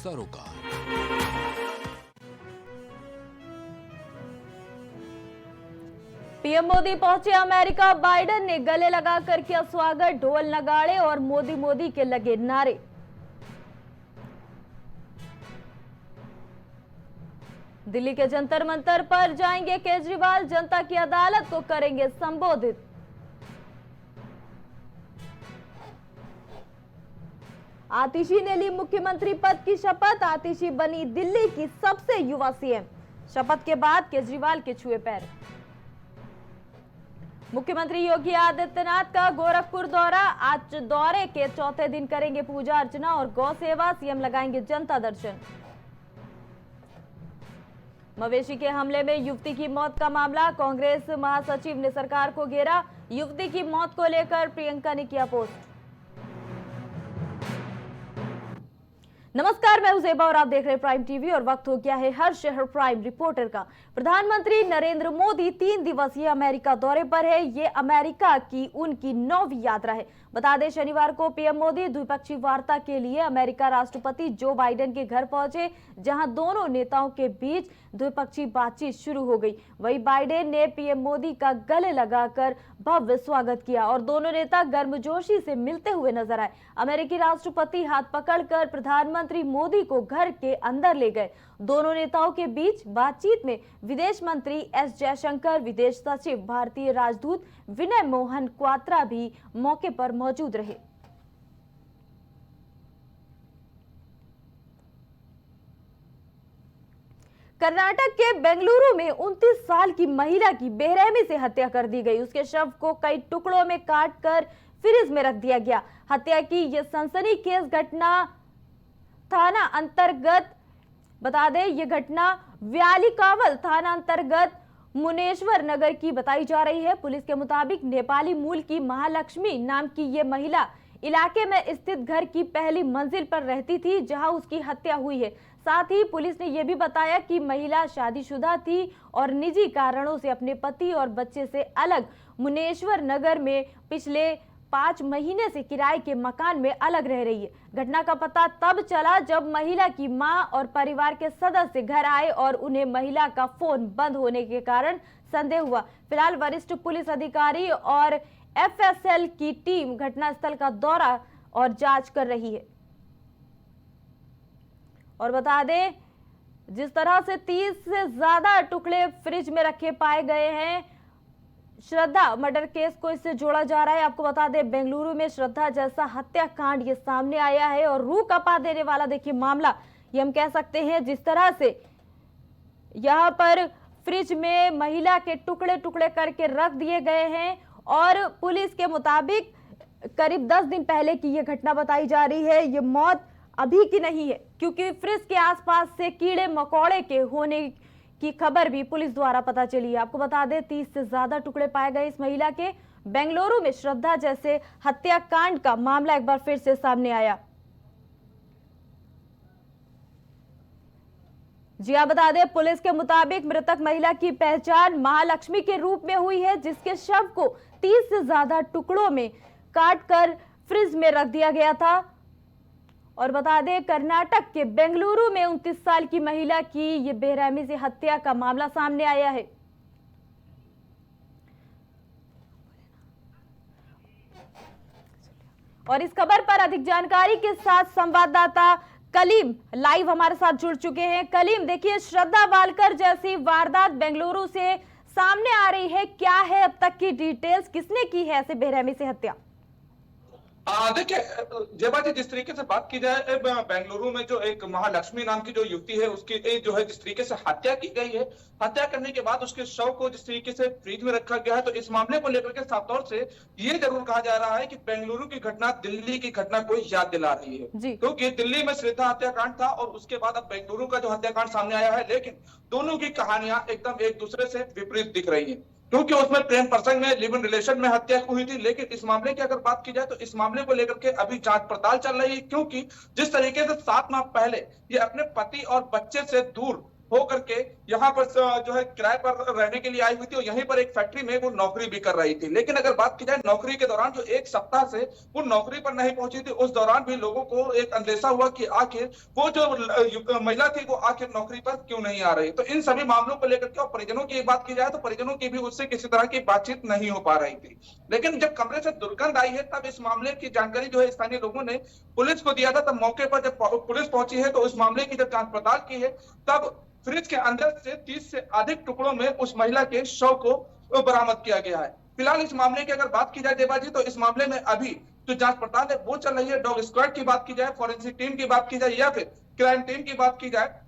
सरोकार। पीएम मोदी पहुंचे America, Biden ने गले लगाकर किया स्वागत, ढोल नगाड़े और मोदी मोदी के लगे नारे। दिल्ली के जंतर मंतर पर जाएंगे केजरीवाल, जनता की अदालत को करेंगे संबोधित। आतिशी ने ली मुख्यमंत्री पद की शपथ, आतिशी बनी दिल्ली की सबसे युवा सीएम। शपथ के बाद केजरीवाल के छुए पैर। मुख्यमंत्री योगी आदित्यनाथ का गोरखपुर दौरा, आज दौरे के चौथे दिन करेंगे पूजा अर्चना और गौ सेवा, सीएम लगाएंगे जनता दर्शन। मवेशी के हमले में युवती की मौत का मामला, कांग्रेस महासचिव ने सरकार को घेरा, युवती की मौत को लेकर प्रियंका ने किया पोस्ट। नमस्कार, मैं हूं ज़ेबा और आप देख रहे हैं प्राइम टीवी और वक्त हो गया है हर शहर प्राइम रिपोर्टर का। प्रधानमंत्री नरेंद्र मोदी 3 दिवसीय अमेरिका दौरे पर है। ये अमेरिका की उनकी 9वीं यात्रा है। बता दें, शनिवार को पीएम मोदी द्विपक्षीय वार्ता के लिए अमेरिका राष्ट्रपति जो बाइडेन के घर पहुंचे, जहां दोनों नेताओं के बीच द्विपक्षीय बातचीत शुरू हो गई। वहीं बाइडेन ने पीएम मोदी का गले लगाकर भव्य स्वागत किया और दोनों नेता गर्मजोशी से मिलते हुए नजर आए। अमेरिकी राष्ट्रपति हाथ पकड़कर प्रधानमंत्री मोदी को घर के अंदर ले गए। दोनों नेताओं के बीच बातचीत में विदेश मंत्री एस जयशंकर, विदेश सचिव भारतीय राजदूत विनय मोहन क्वात्रा भी मौके पर मौजूद रहे। कर्नाटक के बेंगलुरु में 29 साल की महिला की बेरहमी से हत्या कर दी गई। उसके शव को कई टुकड़ों में काटकर फ्रिज में रख दिया गया। हत्या की यह सनसनीखेज घटना थाना अंतर्गत, बता दें, यह घटना व्यालीकावल थाना अंतर्गत मुनेश्वर नगर की बताई जा रही है। पुलिस के मुताबिक नेपाली मूल की महालक्ष्मी नाम की ये महिला इलाके में स्थित घर की पहली मंजिल पर रहती थी, जहां उसकी हत्या हुई है। साथ ही पुलिस ने यह भी बताया कि महिला शादीशुदा थी और निजी कारणों से अपने पति और बच्चे से अलग मुनेश्वर नगर में पिछले 5 महीने से किराए के मकान में अलग रह रही है। घटना का पता तब चला जब महिला की मां और परिवार के सदस्य घर आए और उन्हें महिला का फोन बंद होने के कारण संदेह हुआ। फिलहाल वरिष्ठ पुलिस अधिकारी और एफएसएल की टीम घटनास्थल का दौरा और जांच कर रही है। और बता दें, जिस तरह से 30 से ज्यादा टुकड़े फ्रिज में रखे पाए गए हैं, श्रद्धा मर्डर केस को इससे जोड़ा जा रहा है। आपको बता दें, बेंगलुरु में श्रद्धा जैसा हत्याकांड ये सामने आया है और रूह कपा देने वाला देखिए मामला ये हम कह सकते हैं। जिस तरह से यहां पर फ्रिज में महिला के टुकड़े टुकड़े करके रख दिए गए हैं और पुलिस के मुताबिक करीब 10 दिन पहले की यह घटना बताई जा रही है। ये मौत अभी की नहीं है, क्योंकि फ्रिज के आसपास से कीड़े मकोड़े के होने की खबर भी पुलिस द्वारा पता चली है। आपको बता दें, 30 से ज्यादा टुकड़े पाए गए इस महिला के। बेंगलुरु में श्रद्धा जैसे हत्याकांड का मामला एक बार फिर से सामने आया। जी हाँ, बता दें, पुलिस के मुताबिक मृतक महिला की पहचान महालक्ष्मी के रूप में हुई है, जिसके शव को 30 से ज्यादा टुकड़ों में काटकर फ्रिज में रख दिया गया था। और बता दें, कर्नाटक के बेंगलुरु में 29 साल की महिला की ये बेरहमी से हत्या का मामला सामने आया है। और इस खबर पर अधिक जानकारी के साथ संवाददाता कलीम लाइव हमारे साथ जुड़ चुके हैं। कलीम, देखिए, श्रद्धा वालकर जैसी वारदात बेंगलुरु से सामने आ रही है, क्या है अब तक की डिटेल्स, किसने की है ऐसे बेरहमी से हत्या? देखिए जेबा जी, जिस तरीके से बात की जाए, बेंगलुरु में जो एक महालक्ष्मी नाम की जो युवती है, उसकी जो है जिस तरीके से हत्या की गई है, हत्या करने के बाद उसके शव को जिस तरीके से फ्रिज में रखा गया है, तो इस मामले को लेकर के साफ तौर से ये जरूर कहा जा रहा है कि बेंगलुरु की घटना दिल्ली की घटना को याद दिला रही है, क्योंकि दिल्ली में श्रद्धा हत्याकांड था और उसके बाद अब बेंगलुरु का जो हत्याकांड सामने आया है, लेकिन दोनों की कहानियां एकदम एक दूसरे से विपरीत दिख रही है। क्योंकि उसमें प्रेम प्रसंग में, लिव इन रिलेशन में हत्या हुई थी, लेकिन इस मामले की अगर बात की जाए तो इस मामले को लेकर के अभी जांच पड़ताल चल रही है। क्योंकि जिस तरीके से 7 माह पहले ये अपने पति और बच्चे से दूर हो करके यहाँ पर जो है किराए पर रहने के लिए आई हुई थी और यहीं पर एक फैक्ट्री में वो नौकरी भी कर रही थी। लेकिन अगर बात की जाए नौकरी के दौरान, जो एक सप्ताह से वो नौकरी पर नहीं पहुंची थी, उस दौरान भी लोगों को एक अंदेशा हुआ कि आखिर वो जो महिला थी वो आखिर नौकरी पर क्यों नहीं आ रही। तो इन सभी मामलों को लेकर के और परिजनों की बात की जाए तो परिजनों की भी उससे किसी तरह की बातचीत नहीं हो पा रही थी। लेकिन जब कमरे से दुर्गंध आई है तब इस मामले की जानकारी जो है स्थानीय लोगों ने पुलिस को दिया था। तब मौके पर जब पुलिस पहुंची है तो उस मामले की जब जांच पड़ताल की है तब फ्रिज के अंदर से 30 से अधिक टुकड़ों में उस महिला के शव को बरामद किया गया है। फिलहाल इस मामले की अगर बात की जाए देवाजी, तो इस मामले में अभी जो जांच पड़ताल है वो चल रही है। डॉग स्क्वाड की बात की जाए, फॉरेंसिक टीम की बात की जाए या फिर क्राइम टीम की बात की जाए,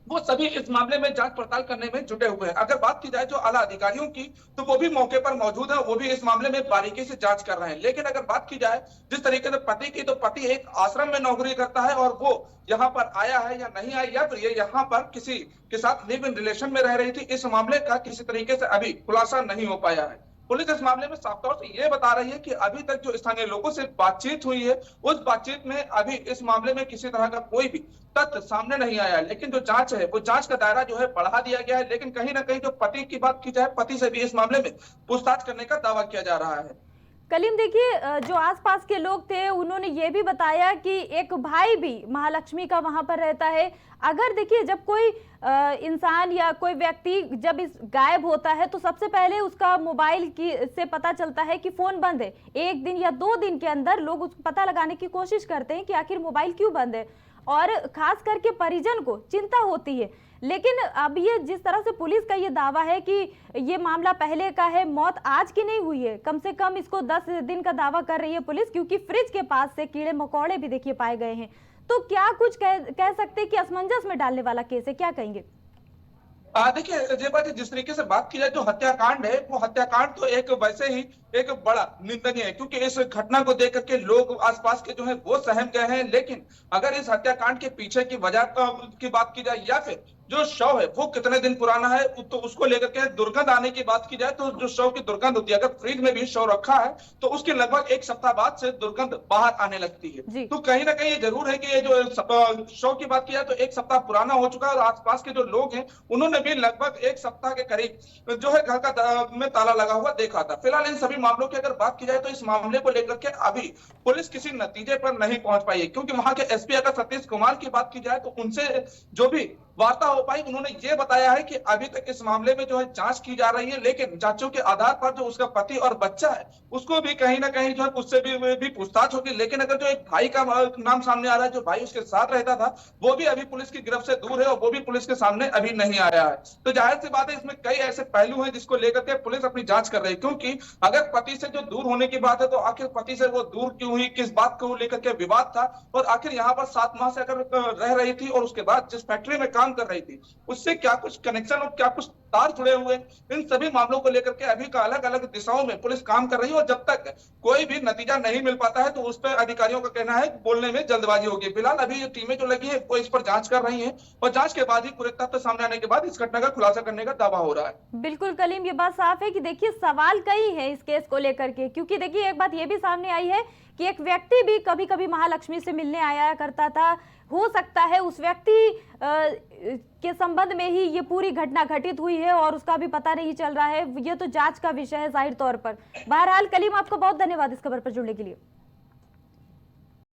वो सभी इस मामले में जांच पड़ताल करने में जुटे हुए हैं। अगर बात की जाए जो आला अधिकारियों की, तो वो भी मौके पर मौजूद है, वो भी इस मामले में बारीकी से जांच कर रहे हैं। लेकिन अगर बात की जाए जिस तरीके से पति की, तो पति एक आश्रम में नौकरी करता है और वो यहाँ पर आया है या नहीं आया, या फिर ये यहाँ पर किसी के साथ लिव इन रिलेशन में रह रही थी, इस मामले का किसी तरीके से अभी खुलासा नहीं हो पाया है। पुलिस इस मामले में साफ तौर से ये बता रही है कि अभी तक जो स्थानीय लोगों से बातचीत हुई है उस बातचीत में अभी इस मामले में किसी तरह का कोई भी तथ्य सामने नहीं आया। लेकिन जो जांच है वो जांच का दायरा जो है बढ़ा दिया गया है। लेकिन कहीं ना कहीं जो पति की बात की जाए, पति से भी इस मामले में पूछताछ करने का दावा किया जा रहा है। कलीम, देखिए जो आसपास के लोग थे उन्होंने ये भी बताया कि एक भाई भी महालक्ष्मी का वहां पर रहता है। अगर देखिए जब कोई इंसान या कोई व्यक्ति जब इस गायब होता है तो सबसे पहले उसका मोबाइल की से पता चलता है कि फोन बंद है। एक दिन या 2 दिन के अंदर लोग उसको पता लगाने की कोशिश करते हैं कि आखिर मोबाइल क्यों बंद है, और खास करके परिजन को चिंता होती है। लेकिन अब ये जिस तरह से पुलिस का ये दावा है कि ये मामला पहले का है, मौत आज की नहीं हुई है, कम से कम इसको 10 दिन का दावा कर रही है पुलिस, क्योंकि फ्रिज के पास से कीड़े मकोड़े भी देखिए पाए गए हैं। तो क्या कुछ कह सकते हैं कि असमंजस में डालने वाला केस है, क्या कहेंगे? देखिए जेबा जी, जिस तरीके से बात की जाए जो हत्याकांड है, वो हत्याकांड तो एक वैसे ही एक बड़ा निंदनीय है, क्योंकि इस घटना को देख करके लोग आसपास के जो है वो सहम गए हैं। लेकिन अगर इस हत्याकांड के पीछे की वजह की बात की जाए या फिर जो शव है वो कितने दिन पुराना है, तो उसको लेकर के दुर्गंध आने की बात की जाए, तो जो शव की दुर्गंध होती है, अगर फ्रिज में भी शव रखा है तो उसके लगभग 1 सप्ताह बाद से दुर्गंध बाहर आने लगती है। तो कहीं ना कहीं ये जरूर है कि ये जो शव की बात की जाए तो 1 सप्ताह पुराना हो चुका है और आसपास के जो लोग हैं उन्होंने भी लगभग 1 सप्ताह के करीब जो है घर का में ताला लगा हुआ देखा था। फिलहाल इन सभी मामलों की अगर बात की जाए तो इस मामले को लेकर के अभी पुलिस किसी नतीजे पर नहीं पहुंच पाई है, क्योंकि वहां के एसपी अगर सतीश कुमार की बात की जाए तो उनसे जो भी वार्ता हो पाई, उन्होंने ये बताया है कि अभी तक इस मामले में जो है जांच की जा रही है, लेकिन जांचों के आधार पर जो उसका पति और बच्चा है उसको भी कहीं ना कहीं जो है उससे भी पूछताछ होगी। लेकिन अगर जो एक भाई का नाम सामने आ रहा है, जो भाई उसके साथ रहता था, वो भी अभी पुलिस की गिरफ्त से दूर है और वो भी पुलिस के सामने अभी नहीं आया है। तो जाहिर सी बात है इसमें कई ऐसे पहलू हैं जिसको लेकर के पुलिस अपनी जांच कर रही है, क्योंकि अगर पति से जो दूर होने की बात है तो आखिर पति से वो दूर क्यों हुई, किस बात को लेकर के विवाद था, और आखिर यहाँ पर 7 माह से अगर रह रही थी और उसके बाद जिस फैक्ट्री में काम कर रही थी उससे क्या कुछ कनेक्शन और क्या कुछ तार जुड़े हुए, इन सभी मामलों को लेकर के अभी का अलग अलग दिशाओं में पुलिस काम कर रही है। और जब तक कोई भी नतीजा नहीं मिल पाता है तो उस पर अधिकारियों का कहना है बोलने में जल्दबाजी होगी। फिलहाल अभी ये टीमें जो लगी है वो इस पर जांच कर रही हैं और जांच के बाद ही पूरे तथ्य सामने आने के बाद इस घटना का खुलासा करने का दावा हो रहा है। बिल्कुल कलीम, ये बात साफ है कि देखिए सवाल कई है इस केस को लेकर के, क्योंकि देखिए एक बात ये भी सामने आई है कि एक व्यक्ति भी कभी कभी महालक्ष्मी से मिलने आया करता था। हो सकता है उस व्यक्ति के संबंध में ही ये पूरी घटना घटित हुई है और उसका भी पता नहीं चल रहा है। ये तो जांच का विषय है जाहिर तौर पर। बहरहाल कलीम, आपका बहुत धन्यवाद इस खबर पर जुड़ने के लिए।